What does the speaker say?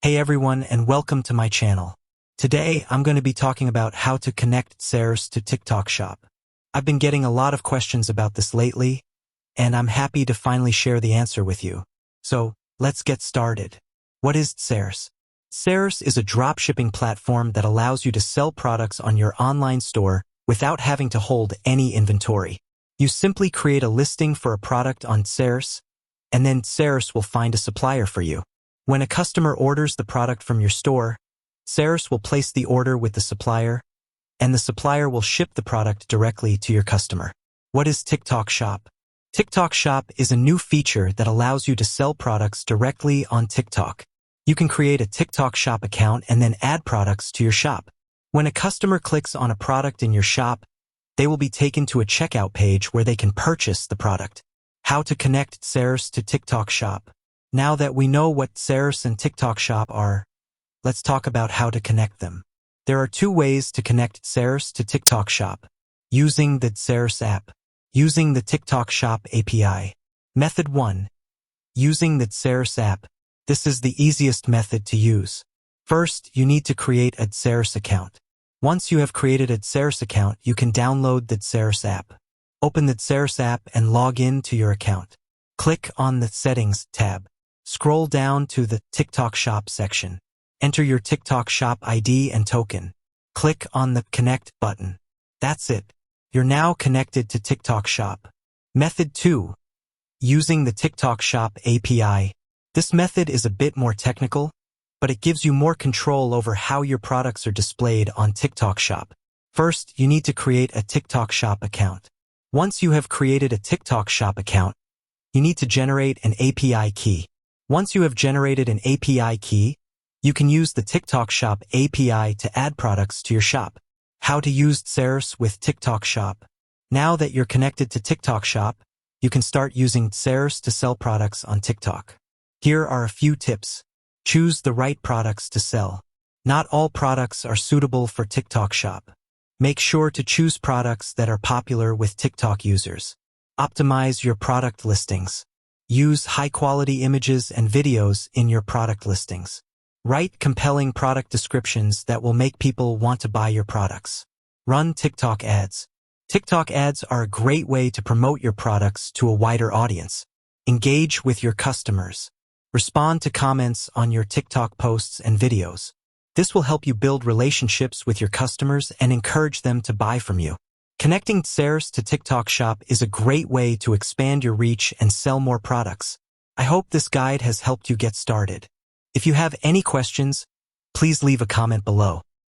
Hey everyone and welcome to my channel. Today I'm going to be talking about how to connect DSers to TikTok Shop. I've been getting a lot of questions about this lately, and I'm happy to finally share the answer with you. So, let's get started. What is DSers? DSers is a dropshipping platform that allows you to sell products on your online store without having to hold any inventory. You simply create a listing for a product on DSers, and then DSers will find a supplier for you. When a customer orders the product from your store, DSers will place the order with the supplier, and the supplier will ship the product directly to your customer. What is TikTok Shop? TikTok Shop is a new feature that allows you to sell products directly on TikTok. You can create a TikTok Shop account and then add products to your shop. When a customer clicks on a product in your shop, they will be taken to a checkout page where they can purchase the product. How to connect DSers to TikTok Shop? Now that we know what DSers and TikTok Shop are, let's talk about how to connect them. There are two ways to connect DSers to TikTok Shop. Using the DSers app. Using the TikTok Shop API. Method 1. Using the DSers app. This is the easiest method to use. First, you need to create a DSers account. Once you have created a DSers account, you can download the DSers app. Open the DSers app and log in to your account. Click on the Settings tab. Scroll down to the TikTok Shop section. Enter your TikTok Shop ID and token. Click on the Connect button. That's it. You're now connected to TikTok Shop. Method 2. Using the TikTok Shop API. This method is a bit more technical, but it gives you more control over how your products are displayed on TikTok Shop. First, you need to create a TikTok Shop account. Once you have created a TikTok Shop account, you need to generate an API key. Once you have generated an API key, you can use the TikTok Shop API to add products to your shop. How to use DSers with TikTok Shop. Now that you're connected to TikTok Shop, you can start using DSers to sell products on TikTok. Here are a few tips. Choose the right products to sell. Not all products are suitable for TikTok Shop. Make sure to choose products that are popular with TikTok users. Optimize your product listings. Use high-quality images and videos in your product listings. Write compelling product descriptions that will make people want to buy your products. Run TikTok ads. TikTok ads are a great way to promote your products to a wider audience. Engage with your customers. Respond to comments on your TikTok posts and videos. This will help you build relationships with your customers and encourage them to buy from you. Connecting DSers to TikTok Shop is a great way to expand your reach and sell more products. I hope this guide has helped you get started. If you have any questions, please leave a comment below.